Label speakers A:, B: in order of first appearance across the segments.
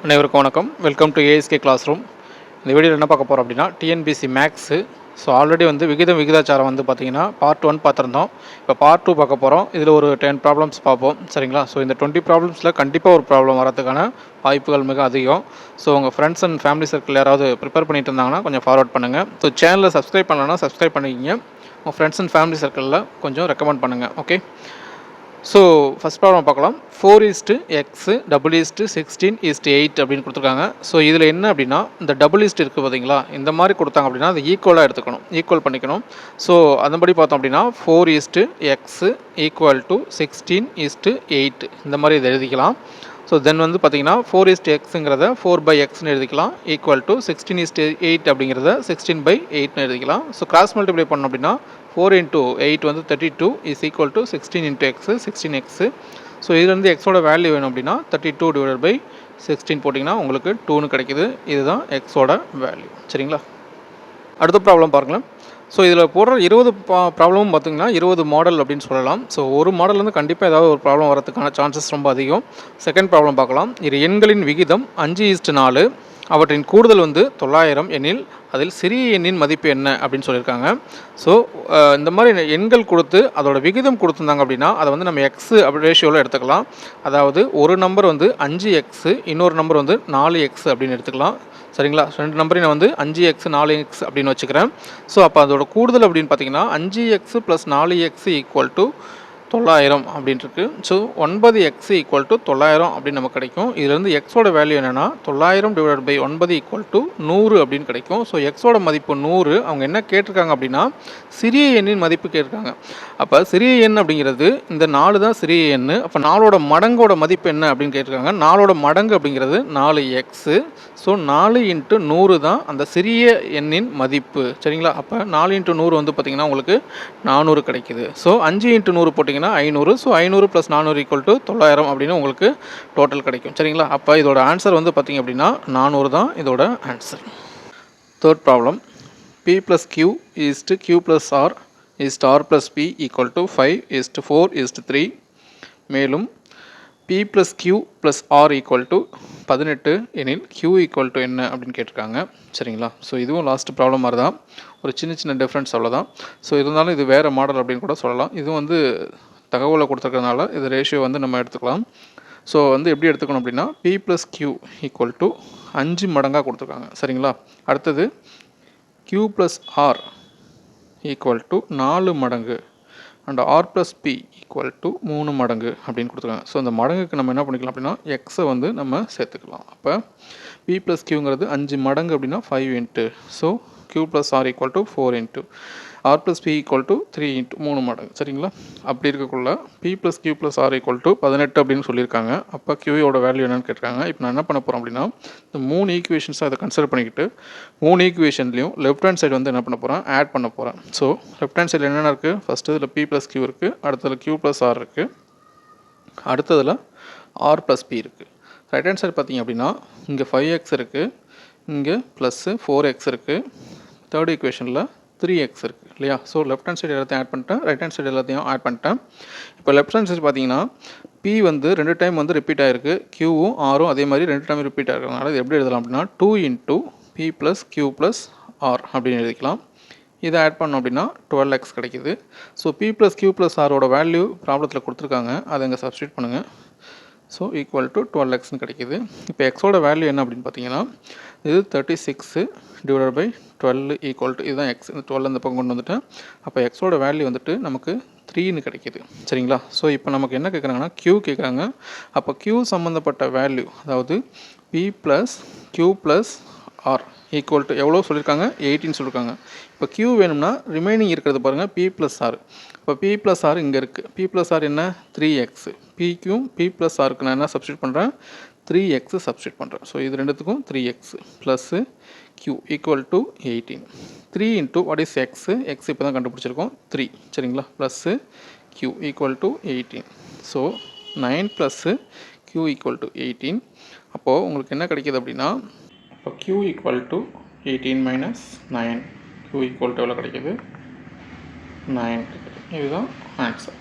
A: அனைவருக்கும் வணக்கம். Welcome to ASK class room. இந்த வீடியோவில் என்ன பார்க்க போகிறோம் அப்படின்னா டிஎன்பிசி மேக்ஸு. ஸோ ஆல்ரெடி வந்து விகிதாச்சாரம் வந்து பார்த்திங்கன்னா பார்ட் 1 பார்த்துருந்தோம். இப்போ பார்ட் 2 பார்க்க போகிறோம். இதில் ஒரு 10 ப்ராப்ளம்ஸ் பார்ப்போம், சரிங்களா? ஸோ இந்த 20 ப்ராப்ளம்ஸில் கண்டிப்பாக ஒரு ப்ராப்ளம் வரதுக்கான வாய்ப்புகள் மிக அதிகம். ஸோ உங்கள் ஃப்ரெண்ட்ஸ் அண்ட் ஃபேமிலி சர்க்கிள் யாராவது ப்ரிப்பேர் பண்ணிட்டு இருந்தாங்கன்னா கொஞ்சம் ஃபார்வர்ட் பண்ணுங்கள். ஸோ சேனலை சப்ஸ்கிரைப் பண்ணலன்னா சப்ஸ்கிரைப் பண்ணிக்கிங்க. உங்கள் ஃப்ரெண்ட்ஸ் அண்ட் ஃபேமிலி சர்க்கிளில் கொஞ்சம் ரெக்கமெண்ட் பண்ணுங்கள். ஓகே, ஸோ ஃபஸ்ட் ப்ராப்ளம் பார்க்கலாம். 4:x (16:8) அப்படின்னு கொடுத்துருக்காங்க. ஸோ இதில் என்ன அப்படின்னா, இந்த டபுள் ஈஸ்ட் இருக்குது பார்த்தீங்களா, இந்த மாதிரி கொடுத்தாங்க அப்படின்னா அது ஈக்குவலாக எடுத்துக்கணும், ஈக்குவல் பண்ணிக்கணும். ஸோ அதன்படி பார்த்தோம் அப்படின்னா 4:x = 16:8 இந்த மாதிரி இதை எழுதிக்கலாம். ஸோ தென் வந்து பார்த்தீங்கன்னா 4:xங்கிறத 4/xன்னு எழுதிக்கலாம், ஈக்குவல் டு 16:8 அப்படிங்கிறத 16/8ன்னு எழுதிக்கலாம். ஸோ கிராஸ் மல்டிப்ளை பண்ணோம் அப்படின்னா 4 × 8 வந்து 32 is equal to 16 × x 16x. So இதுலேருந்து எக்ஸோட வேல்யூ வேணும் அப்படின்னா 32/16 போட்டிங்கன்னா உங்களுக்கு 2ன்னு கிடைக்கிது. இதுதான் எக்ஸோட வேல்யூ, சரிங்களா? அடுத்த ப்ராப்ளம் பாருங்களேன். ஸோ இதில் போடுற 20 ப்ராப்ளமும் பார்த்திங்கன்னா 20 மாடல் அப்படின்னு சொல்லலாம். ஸோ ஒரு மாடல் வந்து கண்டிப்பாக ஏதாவது ஒரு ப்ராப்ளம் வரதுக்கான சான்சஸ் ரொம்ப அதிகம். செகண்ட் ப்ராப்ளம் பார்க்கலாம். இரு எண்களின் விகிதம் 5:4, அவற்றின் கூடுதல் வந்து 900 எனில் அதில் சிறிய எண்ணின் மதிப்பு என்ன அப்படின்னு சொல்லியிருக்காங்க. ஸோ இந்த மாதிரி எண்கள் கொடுத்து அதோட விகிதம் கொடுத்துருந்தாங்க அப்படின்னா அதை வந்து நம்ம எக்ஸு அப்படி ரேஷியோவில் எடுத்துக்கலாம். அதாவது ஒரு நம்பர் வந்து 5x, இன்னொரு நம்பர் வந்து 4x அப்படின்னு எடுத்துக்கலாம், சரிங்களா? ரெண்டு நம்பரையும் நான் வந்து 5x 4x அப்படின்னு வச்சுக்கிறேன். ஸோ அப்போ அதோட கூடுதல் அப்படின்னு பார்த்தீங்கன்னா 5x + 4x = 900 அப்படின்ட்டுருக்கு. ஸோ 9x = 900 அப்படின்னு நமக்கு கிடைக்கும். இதுலேருந்து எக்ஸோட வேல்யூ என்னென்னா 900/9 = 100 அப்படின்னு கிடைக்கும். ஸோ எக்ஸோட மதிப்பு 100. அவங்க என்ன கேட்டிருக்காங்க அப்படின்னா சிறிய எண்ணின் மதிப்பு கேட்டிருக்காங்க. அப்போ சிறிய எண் அப்படிங்கிறது இந்த 4 தான் சிறிய எண். அப்போ 4ஓட மடங்கோட மதிப்பு என்ன அப்படின்னு கேட்டிருக்காங்க. 4ஓட மடங்கு அப்படிங்கிறது 4x. ஸோ 4 × 100 தான் அந்த சிறிய எண்ணின் மதிப்பு, சரிங்களா? அப்போ 4 × 100 வந்து பார்த்திங்கன்னா உங்களுக்கு 400 கிடைக்கிது. ஸோ 5 × 100 போட்டிங்கன்னா 500. ஸோ 500 + 400 = 900 அப்படின்னு உங்களுக்கு டோட்டல் கிடைக்கும், சரிங்களா? அப்போ இதோட ஆன்சர் வந்து பார்த்திங்க அப்படின்னா 400 தான் இதோட answer. Third problem. p + q = q + r r + p = 5:4:3. மேலும் p + q + r = 18 எனில் q = என்ன அப்படின்னு கேட்டிருக்காங்க, சரிங்களா? ஸோ இதுவும் லாஸ்ட் ப்ராப்ளம் மாதிரி தான், ஒரு சின்ன டிஃப்ரென்ஸ் அவ்வளோதான். ஸோ இருந்தாலும் இது வேறு மாடல் அப்படின்னு கூட சொல்லலாம். இதுவும் வந்து தகவலை கொடுத்துருக்கறதுனால இது ரேஷியோ வந்து நம்ம எடுத்துக்கலாம். ஸோ வந்து எப்படி எடுத்துக்கணும் அப்படின்னா p + q = 5 மடங்காக கொடுத்துருக்காங்க, சரிங்களா? அடுத்தது q + r = 4 மடங்கு அண்ட் r + p = 3 மடங்கு அப்படின்னு கொடுத்துருக்காங்க. ஸோ அந்த மடங்குக்கு நம்ம என்ன பண்ணிக்கலாம் அப்படின்னா எக்ஸை வந்து நம்ம சேர்த்துக்கலாம். அப்போ p + qங்கிறது 5 மடங்கு அப்படின்னா 5 × so q + r = 4 × r + p = 3 × 3 மடங்கு, சரிங்களா? அப்படி இருக்கக்குள்ள p + q + r = 18 அப்படின்னு சொல்லியிருக்காங்க. அப்போ q வேல்யூ என்னன்னு கேட்டிருக்காங்க. இப்போ நான் என்ன பண்ண போகிறேன் அப்படின்னா இந்த 3 ஈக்குவேஷன்ஸாக அதை கன்சிடர் பண்ணிக்கிட்டு 3 ஈக்குவேஷன்லையும் லெஃப்ட் ஹேண்ட் சைடு வந்து என்ன பண்ண போகிறேன், ஆட் பண்ண போகிறேன். ஸோ லெஃப்ட் ஹேண்ட் சைடில் என்னென்ன இருக்குது, ஃபஸ்ட்டு இதில் p + q இருக்குது, அடுத்ததில் q + r இருக்குது, அடுத்ததில் r + p இருக்குது. ரைட் ஹேண்ட் சைடு பார்த்திங்க அப்படின்னா இங்கே 5x இருக்குது, இங்கே +4x இருக்குது, தேர்ட் ஈக்குவேஷனில் 3x இருக்குது இல்லையா? ஸோ லெஃப்ட் ஹேண்ட் சைடு எல்லாத்தையும் ஆட் பண்ணிட்டேன், ரைட் ஹேண்ட் சைடு எல்லாத்தையும் ஆட் பண்ணிட்டேன். இப்போ லெஃப்ட் ஹேண்ட் சைடு பார்த்தீங்கன்னா p வந்து 2 டைம் வந்து ரிப்பீட் ஆகிருக்கு, qவும் rவும் அதே மாதிரி 2 டைம் ரிப்பீட் ஆகிறதுனால இது எப்படி எழுதலாம் அப்படின்னா 2 × p + q + r அப்படின்னு எழுதிக்கலாம். இதை ஆட் பண்ணோம் அப்படின்னா 12x கிடைக்கிது. ஸோ p + q + r ஓட வேல்யூ ப்ராப்ளத்தில் கொடுத்துருக்காங்க, அதை இங்கே சப்ஸ்டியூட் பண்ணுங்கள். ஸோ = 12xன்னு கிடைக்கிது. இப்போ எக்ஸோட வேல்யூ என்ன அப்படின்னு பார்த்தீங்கன்னா இது 36/12 இதுதான் எக்ஸ். இந்த 12 இந்த பக்கம் கொண்டு வந்துட்டேன். அப்போ எக்ஸோட வேல்யூ வந்துட்டு நமக்கு 3ன்னு கிடைக்கிது, சரிங்களா? ஸோ இப்போ நமக்கு என்ன கேட்குறாங்கன்னா q கேட்குறாங்க. அப்போ q சம்மந்தப்பட்ட வேல்யூ அதாவது p + q + r = எவ்வளோ சொல்லியிருக்காங்க, 18 சொல்லியிருக்காங்க. இப்போ q வேணும்னா ரிமைனிங் இருக்கிறது பாருங்கள் p + r. இப்போ p + r இங்கே இருக்குது. p + r என்ன 3x. pக்கும் p + rக்கு நான் என்ன சப்ஸ்டியூட் பண்ணுறேன், 3x சப்ஸ்டியூட் பண்ணுறேன். ஸோ இது ரெண்டுத்துக்கும் 3x + q = 18. 3 × what is x? x இப்போ தான் கண்டுபிடிச்சிருக்கோம் 3, சரிங்களா? + q = 18. So 9 + q = 18. அப்போது உங்களுக்கு என்ன கிடைக்கிது அப்படின்னா இப்போ q = 18 - 9, q = எவ்வளோ கிடைக்கிது, 9 கிடைக்கிது. இதுதான் ஆன்சர்.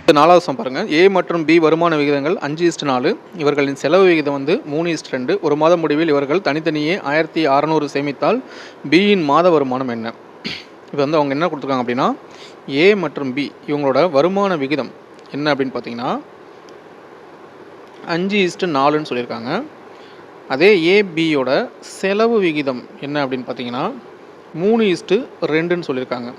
A: 4வது சம் பாருங்கள். ஏ மற்றும் பி வருமான விகிதங்கள் 5:4. இவர்களின் செலவு விகிதம் வந்து 3:2. ஒரு மாத முடிவில் இவர்கள் தனித்தனியே 1600 சேமித்தால் பியின் மாத வருமானம் என்ன? இப்போ வந்து அவங்க என்ன கொடுத்துருக்காங்க அப்படின்னா, ஏ மற்றும் பி இவங்களோட வருமான விகிதம் என்ன அப்படின்னு பார்த்தீங்கன்னா 5:4ன்னு சொல்லியிருக்காங்க. அதே ஏபியோட செலவு விகிதம் என்ன அப்படின்னு பார்த்தீங்கன்னா 3:2ன்னு சொல்லியிருக்காங்க.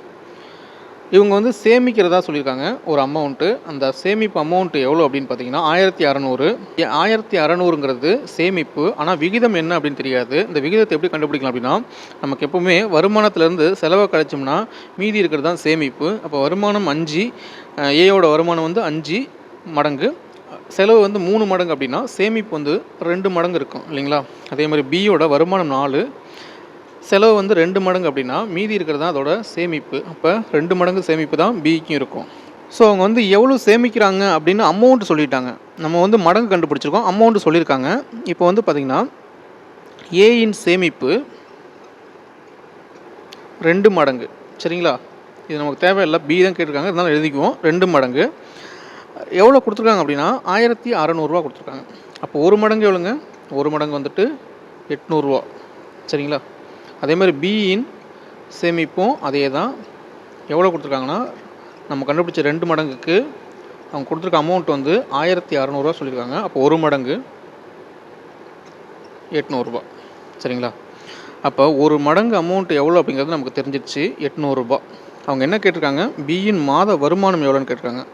A: இவங்க வந்து சேமிக்கிறதா சொல்லியிருக்காங்க ஒரு அமௌண்ட்டு. அந்த சேமிப்பு அமௌண்ட்டு எவ்வளோ அப்படின்னு பார்த்தீங்கன்னா 1600. 1600ங்கிறது சேமிப்பு. ஆனால் விகிதம் என்ன அப்படின்னு தெரியாது. இந்த விகிதத்தை எப்படி கண்டுபிடிக்கலாம் அப்படின்னா, நமக்கு எப்போவுமே வருமானத்திலேருந்து செலவை கழிச்சோம்னா மீதி இருக்கிறது தான் சேமிப்பு. அப்போ வருமானம் 5, ஏயோட வருமானம் வந்து 5 மடங்கு, செலவு வந்து 3 மடங்கு அப்படின்னா சேமிப்பு வந்து 2 மடங்கு இருக்கும் இல்லைங்களா? அதே மாதிரி பியோட வருமானம் 4, செலவு வந்து 2 மடங்கு அப்படின்னா மீதி இருக்கிறது தான் அதோட சேமிப்பு. அப்போ 2 மடங்கு சேமிப்பு தான் பிக்கும் இருக்கும். ஸோ அவங்க வந்து எவ்வளோ சேமிக்கிறாங்க அப்படின்னு அமௌண்ட்டு சொல்லிட்டாங்க. நம்ம வந்து மடங்கு கண்டுபிடிச்சிருக்கோம், அமௌண்ட்டு சொல்லியிருக்காங்க. இப்போ வந்து பார்த்திங்கன்னா ஏயின் சேமிப்பு 2 மடங்கு சரிங்களா? இது நமக்கு தேவையில்லை, பி தான் கேட்டிருக்காங்க, இருந்தாலும் எழுதிக்குவோம். 2 மடங்கு எவ்வளோ கொடுத்துருக்காங்க அப்படின்னா 1600 கொடுத்துருக்காங்க. அப்போ 1 மடங்கு எவ்வளோங்க? 1 மடங்கு வந்துட்டு 800 சரிங்களா? அதே மாதிரி பியின் சேமிப்பும் அதே தான். எவ்வளோ கொடுத்துருக்காங்கன்னா நம்ம கண்டுபிடிச்ச 2 மடங்குக்கு அவங்க கொடுத்துருக்க அமௌண்ட் வந்து 1600 சொல்லியிருக்காங்க. அப்போ 1 மடங்கு 800 சரிங்களா? அப்போ 1 மடங்கு அமௌண்ட் எவ்வளோ அப்படிங்கிறது நமக்கு தெரிஞ்சிடுச்சு, 800. அவங்க என்ன கேட்டிருக்காங்க, பியின் மாத வருமானம் எவ்வளோன்னு கேட்டிருக்காங்க.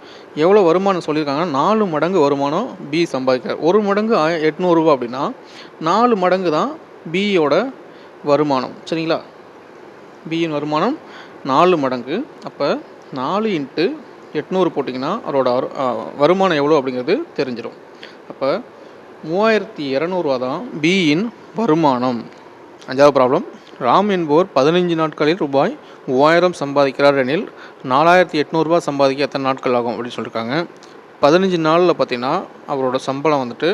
A: எவ்வளோ வருமானம் சொல்லியிருக்காங்கன்னா 4 மடங்கு வருமானம் பி சம்பாதிக்கிறார். 1 மடங்கு 800 அப்படின்னா 4 மடங்கு தான் பியோட வருமானம் சரிங்களா? பியின் வருமானம் 4 மடங்கு. அப்போ 4 × 800 போட்டிங்கன்னா அவரோட வருமானம் எவ்வளோ அப்படிங்கிறது தெரிஞ்சிடும். அப்போ 3200 தான் பியின் வருமானம். 5வது ப்ராப்ளம். ராம் என்பவர் 15 நாட்களில் ரூபாய் 3000 சம்பாதிக்கிறார் எனில் 4800 சம்பாதிக்க எத்தனை நாட்கள் ஆகும் அப்படின்னு சொல்லியிருக்காங்க. 15 நாளில் பார்த்தீங்கன்னா அவரோட சம்பளம் வந்துட்டு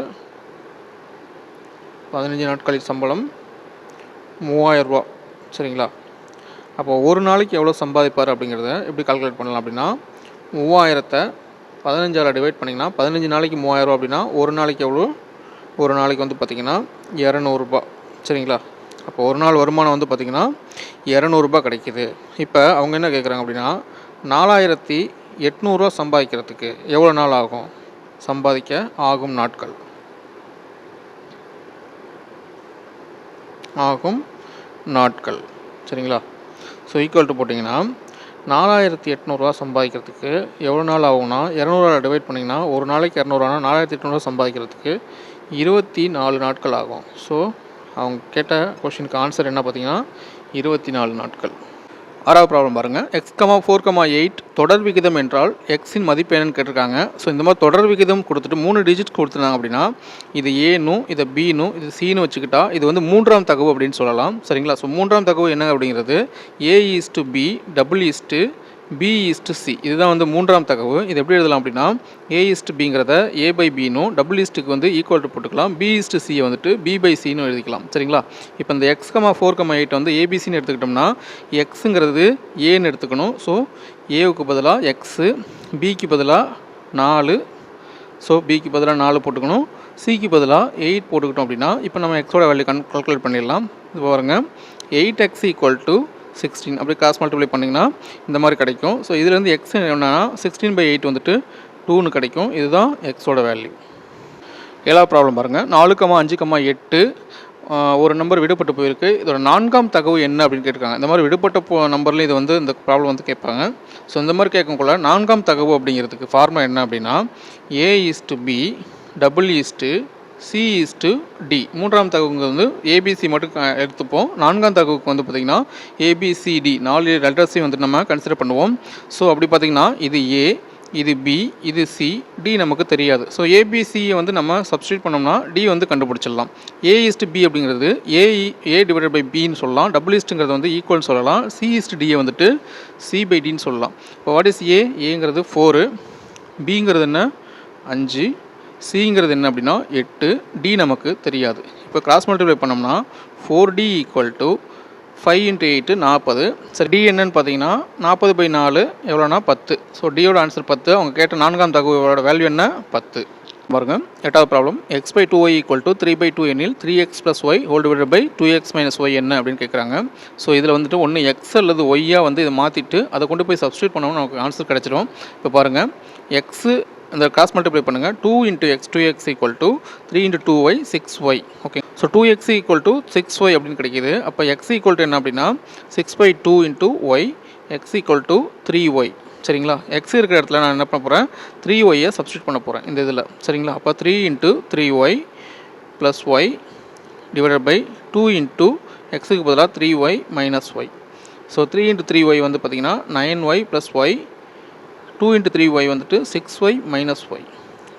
A: 15 நாட்களில் சம்பளம் 3000 சரிங்களா? அப்போ ஒரு நாளைக்கு எவ்வளோ சம்பாதிப்பார் அப்படிங்கிறத எப்படி கால்குலேட் பண்ணலாம் அப்படின்னா, 3000 15ஆல் டிவைட் பண்ணிங்கன்னா 15 நாளைக்கு 3000 அப்படின்னா ஒரு நாளைக்கு எவ்வளோ? ஒரு நாளைக்கு வந்து பார்த்திங்கன்னா 200 சரிங்களா? அப்போ ஒரு நாள் வருமானம் வந்து பார்த்திங்கன்னா 200 கிடைக்கிது. இப்போ அவங்க என்ன கேட்குறாங்க அப்படின்னா 4800 சம்பாதிக்கிறதுக்கு எவ்வளோ நாள் ஆகும்? சம்பாதிக்க ஆகும் நாட்கள் சரிங்களா? ஸோ ஈக்குவல் டு போட்டிங்கன்னா 4800 சம்பாதிக்கிறதுக்கு எவ்வளோ நாள் ஆகும்னா 200ஆல் டிவைட் பண்ணிங்கன்னா ஒரு நாளைக்கு 200 4800 சம்பாதிக்கிறதுக்கு 24 நாட்கள் ஆகும். ஸோ அவங்க கேட்ட கொஷினுக்கு ஆன்சர் என்ன பார்த்தீங்கன்னா 24 நாட்கள். 6வது ப்ராப்ளம் பாருங்கள். x, 4, 8 தொடர் விகிதம் என்றால் எக்ஸின் மதிப்பு என்னன்னு கேட்டிருக்காங்க. ஸோ இந்த மாதிரி தொடர் விகிதம் கொடுத்துட்டு 3 டிஜிட் கொடுத்துருந்தாங்க அப்படின்னா இது ஏனும் இதை பினும் இது சின்னு வச்சுக்கிட்டா இது வந்து 3ஆம் தகவு அப்படின்னு சொல்லலாம் சரிங்களா? ஸோ 3ஆம் தகவு என்ன அப்படிங்கிறது A:B, B:C. இதுதான் வந்து 3ஆம் தகவு. இது எப்படி எழுதலாம் அப்படின்னா A:Bங்கிறத A/Bனும் டபுள் வந்து ஈக்குவல் டு போட்டுக்கலாம். B:C வந்துட்டு B/Cன்னு எழுதிக்கலாம் சரிங்களா? இப்போ இந்த x, 4, 8 வந்து ABCன்னு எடுத்துக்கிட்டோம்னா எக்ஸுங்கிறது ஏன்னு எடுத்துக்கணும். ஸோ ஏவுக்கு பதிலாக எக்ஸு, பிக்கு பதிலாக 4, ஸோ பிக்கு பதிலாக 4 போட்டுக்கணும், சிக்கு பதிலாக 8 போட்டுக்கிட்டோம் அப்படின்னா இப்போ நம்ம எக்ஸோட வேல்யூ கால்குலேட் பண்ணிடலாம். இது பாருங்கள் 8x = 16 அப்படி கிராஸ் மல்டிப்ளை பண்ணிங்கன்னா இந்த மாதிரி கிடைக்கும். ஸோ இதுலேருந்து எக்ஸ் என்னன்னா 16/8 வந்துட்டு 2ன்னு கிடைக்கும். இதுதான் எக்ஸோட வேல்யூ. 7வது ப்ராப்ளம் பாருங்கள். 4, 5, 8 ஒரு நம்பர் விடுபட்டு போயிருக்கு. இதோட 4ஆம் தகவு என்ன அப்படின்னு கேட்டிருக்காங்க. இந்த மாதிரி விடுபட்ட நம்பர்லேயும் இது வந்து இந்த ப்ராப்ளம் வந்து கேட்பாங்க. ஸோ இந்த மாதிரி கேட்கக்குள்ள 4ஆம் தகவு அப்படிங்கிறதுக்கு ஃபார்முலா என்ன அப்படின்னா A:B, C:D. 3ஆம் தகவுங்க வந்து ஏபிசி மட்டும் எடுத்துப்போம். 4ஆம் தகவுக்கு வந்து பார்த்திங்கன்னா ABCD 4 லெட்டர்ஸையும் வந்து நம்ம கன்சிடர் பண்ணுவோம். ஸோ அப்படி பார்த்திங்கன்னா இது ஏ, இது பி, இது சி, டி நமக்கு தெரியாது. ஸோ ஏபிசியை வந்து நம்ம சப்ஸ்டியூட் பண்ணோம்னா டி வந்து கண்டுபிடிச்சிடலாம். A:B அப்படிங்கிறது A/Bன்னு சொல்லலாம். டபுள்ங்கிறது வந்து ஈக்குவல்னு சொல்லலாம். C:Dயை வந்துட்டு C/Dன்னு சொல்லலாம். இப்போ வாட் இஸ் ஏங்கிறது 4, பிங்கிறது என்ன 5, சிங்கிறது என்ன அப்படின்னா 8, டி நமக்கு தெரியாது. இப்போ கிராஸ் மல்டிப்ளை பண்ணோம்னா 4D = 5 × 8 40. சரி, டி என்னன்னு பார்த்தீங்கன்னா 40/4 எவ்வளோனா 10. ஸோ டியோட ஆன்சர் 10. அவங்க கேட்ட 4ஆம் தகவலோட வேல்யூ என்ன 10. பாருங்க 8வது ப்ராப்ளம் x/2y = 3/2 எனில் 3x + y / 2x - y என்ன அப்படின்னு கேட்குறாங்க. ஸோ இதில் வந்துட்டு ஒன்று x அல்லது ஒய்யாக வந்து இதை மாற்றிட்டு அதை கொண்டு போய் சப்ஸ்டியூட் பண்ணோம்னா நமக்கு ஆன்சர் கிடச்சிடும். இப்போ பாருங்கள் எக்ஸு இந்த கிராஸ் மல்டிப்ளை பண்ணுங்கள். 2 × x 2x = 3 × 2y 6y. Okay, so 2x = 6y அப்படின்னு கிடைக்கிது. அப்போ x = என்ன அப்படின்னா 6/2 × y, x = 3y. சரிங்களா, x இருக்கிற இடத்துல நான் என்ன பண்ண போகிறேன் 3yயை சப்ஸ்டியூட் பண்ண போகிறேன் இந்த இதில். சரிங்களா, அப்போ 3 × 3y + y / 2 × x பதிலாக 3y - y. ஸோ 3 × 3y வந்து பார்த்திங்கன்னா 9y + y, 2 × 3y வந்துட்டு 6y - y.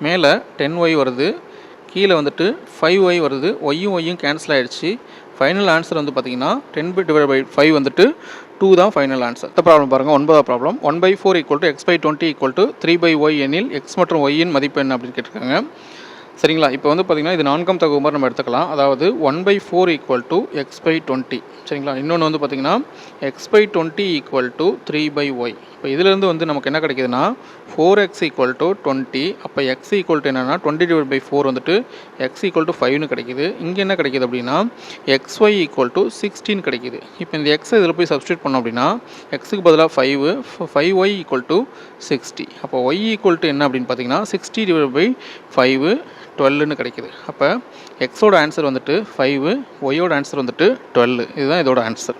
A: மேலே 10y வருது, கீழே வந்துட்டு 5y வருது. ஒய்யும் கேன்சல் ஆகிடுச்சு. ஃபைனல் ஆன்சர் வந்து பார்த்திங்கன்னா 10/5 வந்துட்டு 2 தான் ஃபைனல் ஆன்சர். அடுத்த ப்ராப்ளம் பாருங்கள், 9வது ப்ராப்ளம். 1/4 = x/20 = 3/y எனில் x மற்றும் y-இன் மதிப்பு என்ன அப்படின்னு கேட்டிருக்காங்க. சரிங்களா, இப்போ வந்து பார்த்திங்கன்னா இது 4ஆம் தகவு மாதிரி நம்ம எடுத்துக்கலாம். அதாவது 1/4 = x/20. சரிங்களா, இன்னொன்று வந்து பார்த்திங்கன்னா x/20 = 3/y. இப்போ இதிலேருந்து வந்து நமக்கு என்ன கிடைக்குதுன்னா 4x = 20. அப்போ x = என்னென்னா 20/4 வந்துட்டு x = 5ன்னு கிடைக்கிது. இங்கே என்ன கிடைக்கிது அப்படின்னா xy = 16 கிடைக்கிது. இப்போ இந்த x இதில் போய் சப்ஸ்டியூட் பண்ணோம் அப்படின்னா x-க்கு பதிலாக 5, 5y = 60. அப்போ y = என்ன அப்படின்னு பார்த்தீங்கன்னா 60/5 12ன்னு கிடைக்கிது. அப்போ எக்ஸோட ஆன்சர் வந்துட்டு 5, ஒய்யோட ஆன்சர் வந்துட்டு 12. இதுதான் இதோட ஆன்சர்.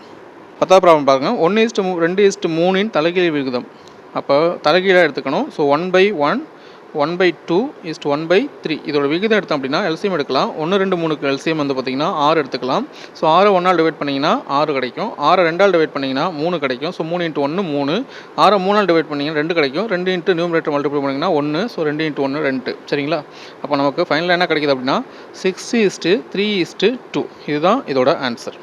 A: 10வது ப்ராப்ளம் பாருங்கள். 1:2:3 தலைகீழ் விகிதம். அப்போ தலைகீழாக எடுத்துக்கணும். ஸோ 1/1, 1/2 1/3 இதோட விகிதம் எடுத்தோம் அப்படின்னா எல்சிஎம் எடுக்கலாம். 1, 2, 3க்கு எல்சிஎம் வந்து பார்த்திங்கன்னா 6 எடுத்துக்கலாம். ஸோ 6 1ஆல் டிவைட் பண்ணிங்கன்னா 6 கிடைக்கும். 6 2ஆல் டிவைட் பண்ணிங்கன்னா 3 கிடைக்கும். ஸோ 3 × 1 3. 6 3ஆல் டிவைட் பண்ணிங்கன்னா 2 கிடைக்கும். 2 × நியூமரேட்டர் மல்டிப்ளை பண்ணிங்கன்னா 1. ஸோ 2 × 1 2. சரிங்களா, அப்போ நமக்கு ஃபைனலாக என்ன கிடைக்கிது அப்படின்னா 6:3:2. இதுதான் இதோட ஆன்சர்.